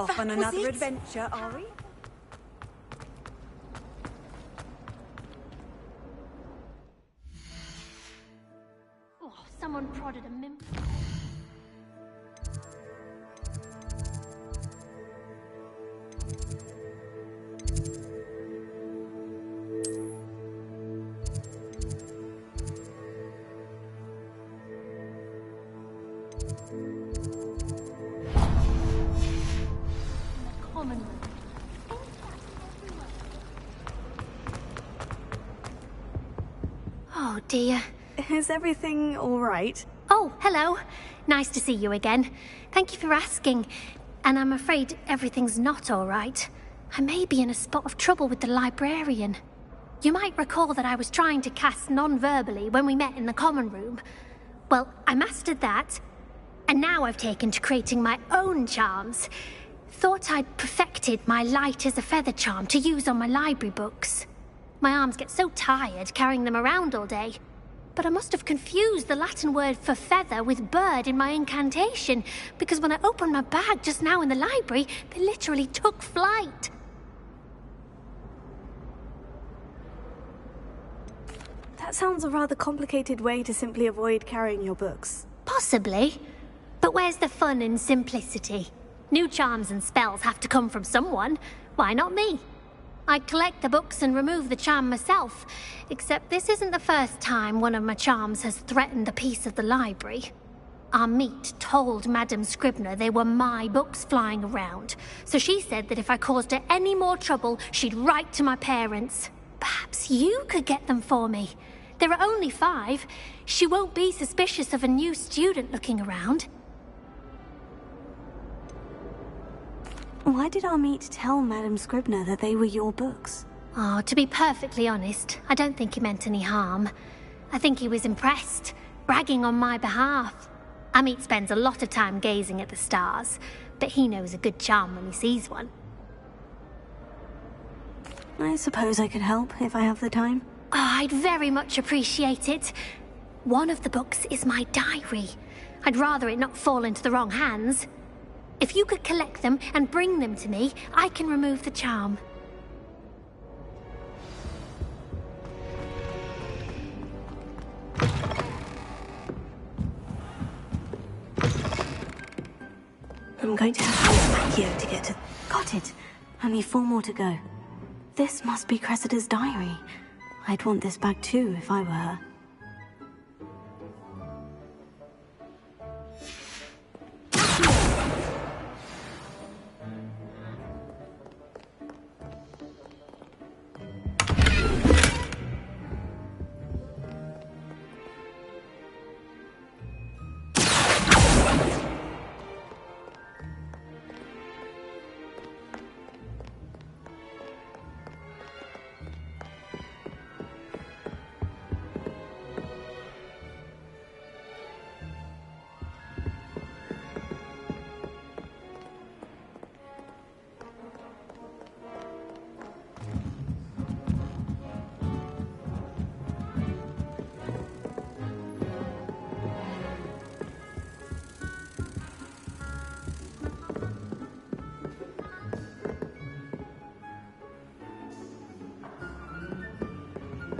Off on another adventure, are we? Oh, someone prodded a mim. Oh dear. Is everything all right? Oh, hello. Nice to see you again. Thank you for asking. And I'm afraid everything's not all right. I may be in a spot of trouble with the librarian. You might recall that I was trying to cast non-verbally when we met in the common room. Well, I mastered that, and now I've taken to creating my own charms. Thought I'd perfected my light as a feather charm to use on my library books. My arms get so tired carrying them around all day. But I must have confused the Latin word for feather with bird in my incantation, because when I opened my bag just now in the library, they literally took flight. That sounds a rather complicated way to simply avoid carrying your books. Possibly. But where's the fun in simplicity? New charms and spells have to come from someone. Why not me? I'd collect the books and remove the charm myself, except this isn't the first time one of my charms has threatened the peace of the library. Our meet told Madame Scribner they were my books flying around, so she said that if I caused her any more trouble, she'd write to my parents. Perhaps you could get them for me. There are only 5. She won't be suspicious of a new student looking around. Why did our meet tell Madame Scribner that they were your books? Oh, to be perfectly honest, I don't think he meant any harm. I think he was impressed, bragging on my behalf. Amit spends a lot of time gazing at the stars, but he knows a good charm when he sees one. I suppose I could help if I have the time. Oh, I'd very much appreciate it. One of the books is my diary. I'd rather it not fall into the wrong hands. If you could collect them and bring them to me, I can remove the charm. I'm going to have to use back here to get to... Got it. Only 4 more to go. This must be Cressida's diary. I'd want this back too if I were her.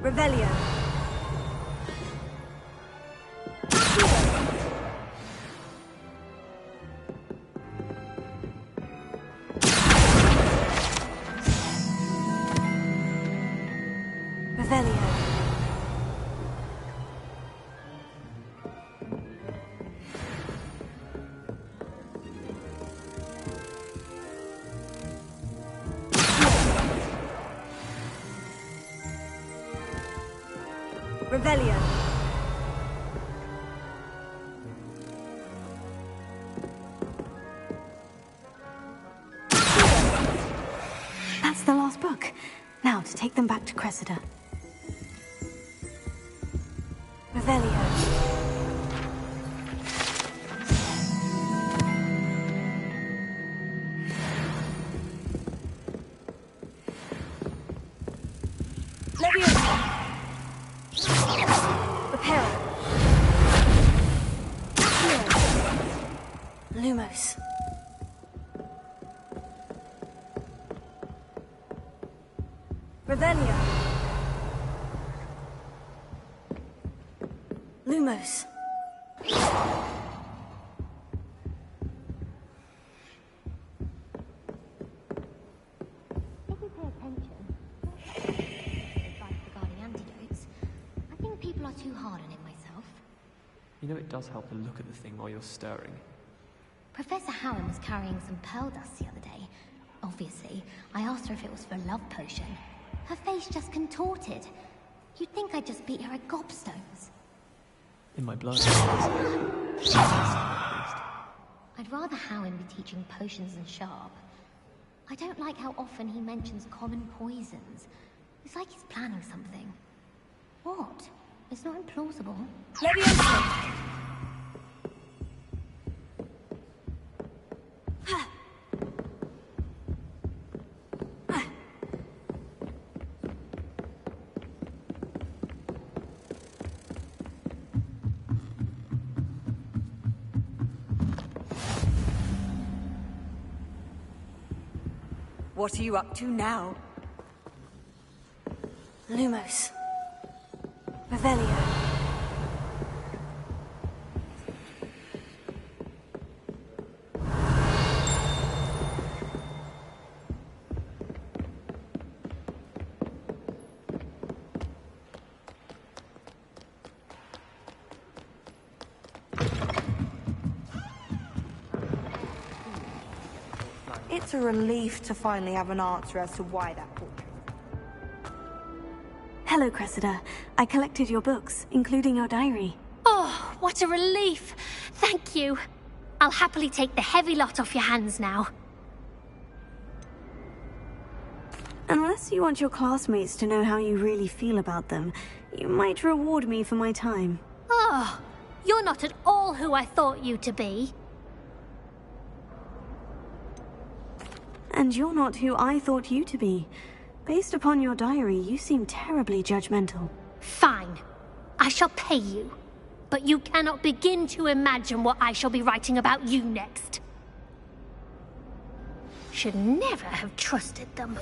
Revelio. Revelio. Revelio. That's the last book. Now to take them back to Cressida. Revelio. Leviosa. Repel. Lumos. Revelio. Lumos. If we pay attention, advice regarding antidotes, I think people are too hard on it myself. You know, it does help to look at the thing while you're stirring. Professor Howard was carrying some pearl dust the other day. Obviously, I asked her if it was for a love potion. Her face just contorted. You'd think I'd just beat her at gobstones. In my blood. I'd rather Howard be teaching potions than Sharp. I don't like how often he mentions common poisons. It's like he's planning something. What? It's not implausible. Leviosa! What are you up to now? Lumos. Revelio. It's a relief to finally have an answer as to why that portrait. Hello, Cressida. I collected your books, including your diary. Oh, what a relief! Thank you. I'll happily take the heavy lot off your hands now. Unless you want your classmates to know how you really feel about them, you might reward me for my time. Oh, you're not at all who I thought you to be. And you're not who I thought you to be. Based upon your diary, you seem terribly judgmental. Fine. I shall pay you. But you cannot begin to imagine what I shall be writing about you next. Should never have trusted them.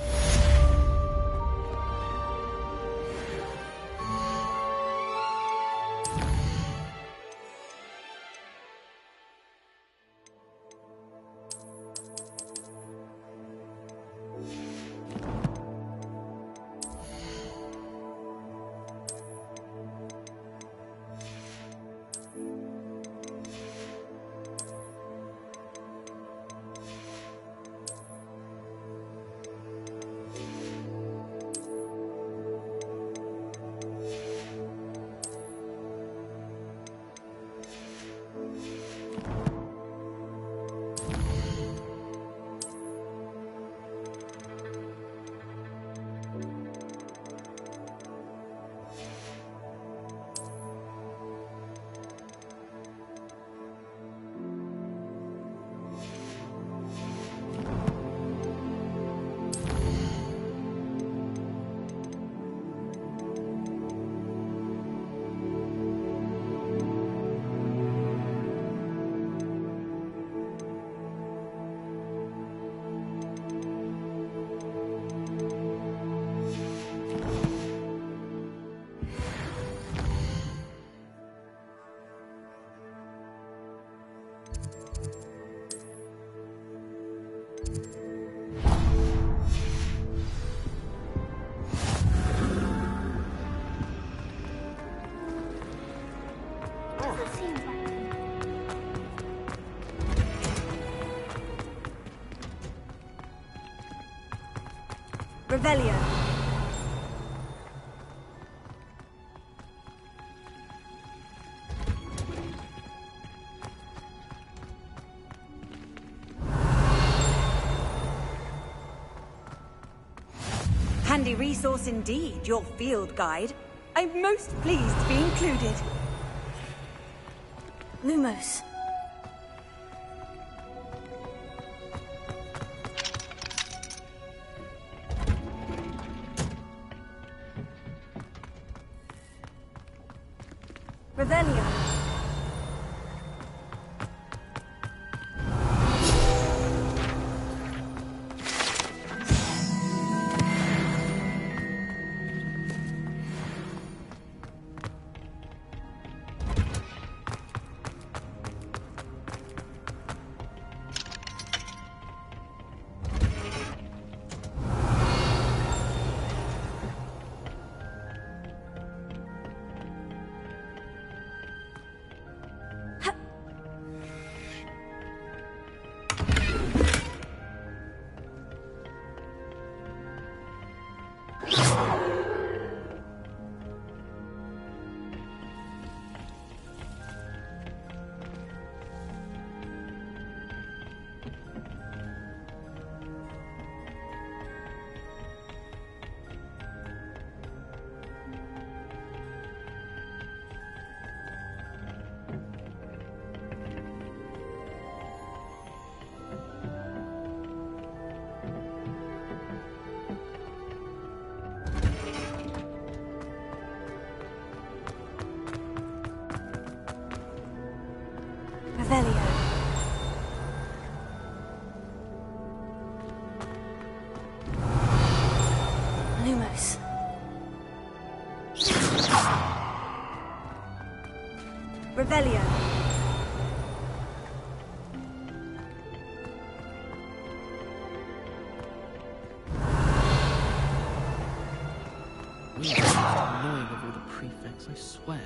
Revelio. Handy resource indeed, your field guide. I'm most pleased to be included. Lumos. Revelio. Revelio. Lumos. Revelio. Annoying of all the prefects, I swear.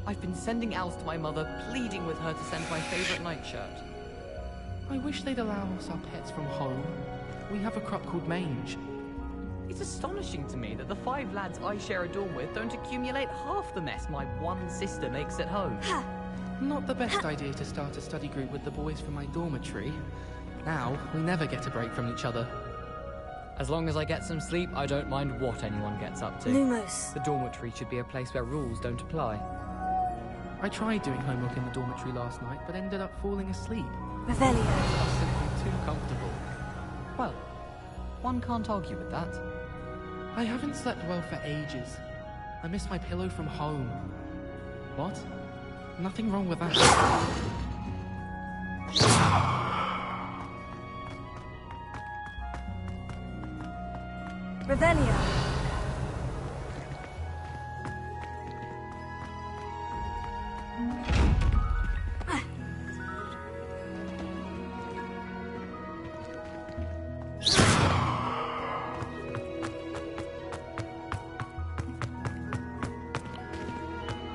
I've been sending owls to my mother, pleading with her to send my favorite nightshirt. I wish they'd allow us our pets from home. We have a crop called mange. It's astonishing to me that the 5 lads I share a dorm with don't accumulate half the mess my one sister makes at home. Not the best idea to start a study group with the boys from my dormitory. Now, we never get a break from each other. As long as I get some sleep, I don't mind what anyone gets up to. Lumos. The dormitory should be a place where rules don't apply. I tried doing homework in the dormitory last night, but ended up falling asleep. Revelio. I was simply too comfortable. Well, one can't argue with that. I haven't slept well for ages. I miss my pillow from home. What? Nothing wrong with that. Revelio.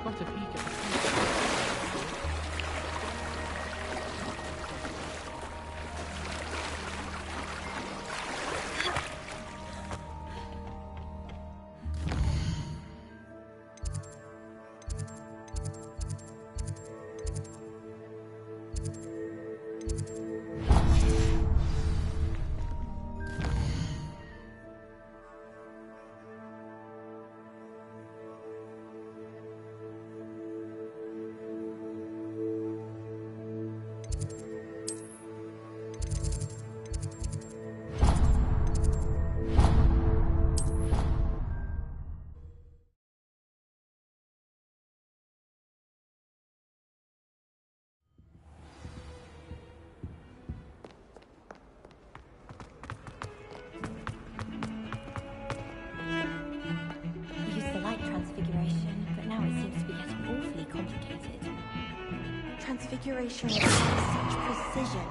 Got a peek at the Used the light transfiguration, but now it seems to be getting awfully complicated. Transfiguration with such precision.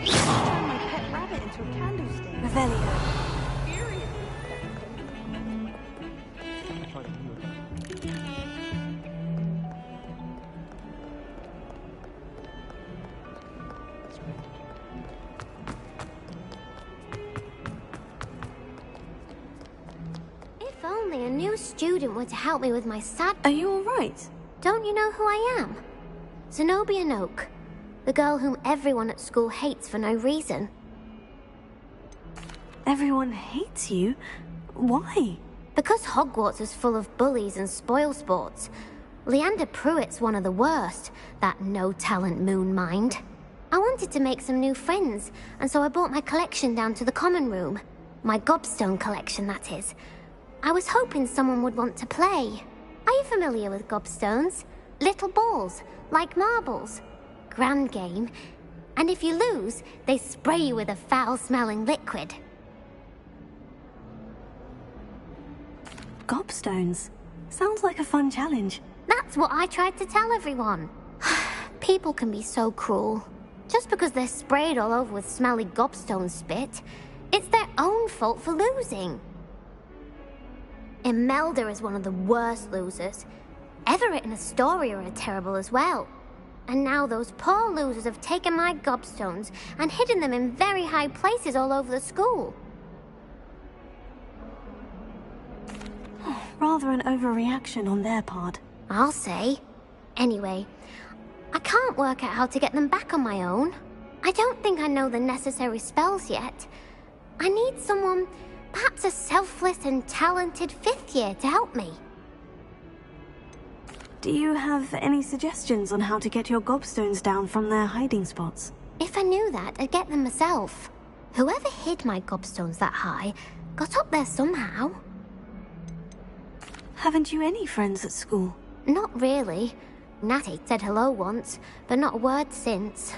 Turn my pet rabbit into a candlestick. Revelio. If only a new student were to help me with my sad... Are you alright? Don't you know who I am? Zenobia Noak, the girl whom everyone at school hates for no reason. Everyone hates you? Why? Because Hogwarts is full of bullies and spoilsports. Leander Pruitt's one of the worst, that no-talent moon mind. I wanted to make some new friends, and so I brought my collection down to the common room. My gobstone collection, that is. I was hoping someone would want to play. Are you familiar with gobstones? Little balls, like marbles. Grand game. And if you lose, they spray you with a foul-smelling liquid. Gobstones. Sounds like a fun challenge. That's what I tried to tell everyone. People can be so cruel. Just because they're sprayed all over with smelly gobstone spit, it's their own fault for losing. Imelda is one of the worst losers. Everett and Astoria are terrible as well. And now those poor losers have taken my gobstones and hidden them in very high places all over the school. Rather an overreaction on their part. I'll say. Anyway, I can't work out how to get them back on my own. I don't think I know the necessary spells yet. I need someone, perhaps a selfless and talented 5th year to help me. Do you have any suggestions on how to get your gobstones down from their hiding spots? If I knew that, I'd get them myself. Whoever hid my gobstones that high got up there somehow. Haven't you any friends at school? Not really. Natty said hello once, but not a word since.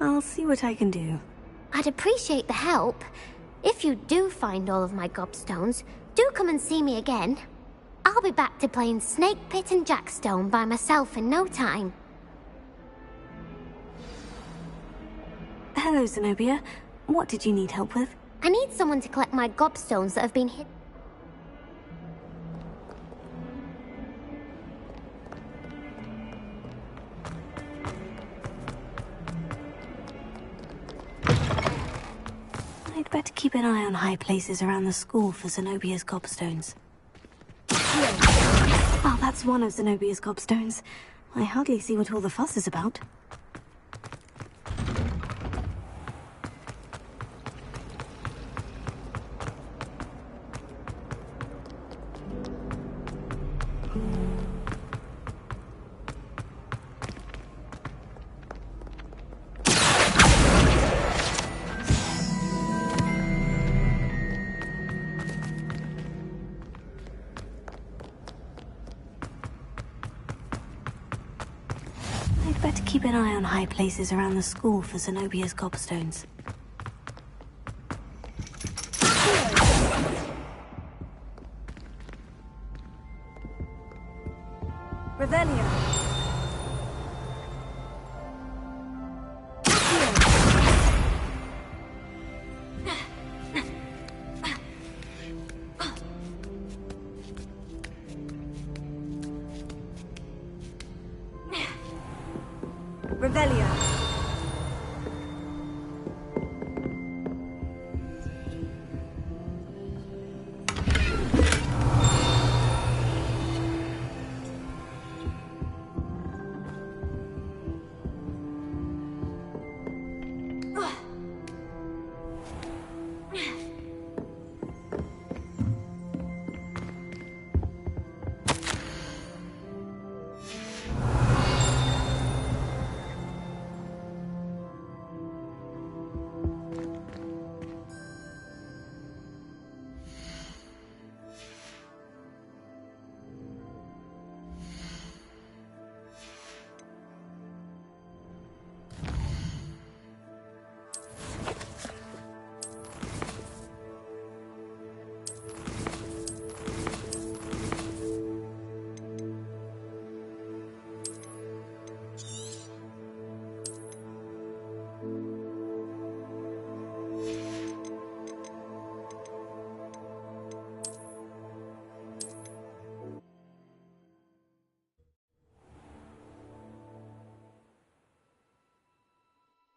I'll see what I can do. I'd appreciate the help. If you do find all of my gobstones, do come and see me again. I'll be back to playing Snake Pit and Jackstone by myself in no time. Hello, Zenobia. What did you need help with? I need someone to collect my gobstones that have been hidden. I'd better keep an eye on high places around the school for Zenobia's gobstones. Oh, that's one of Zenobia's gobstones. I hardly see what all the fuss is about. I'd better keep an eye on high places around the school for Zenobia's gobstones. Revelio. Revelio.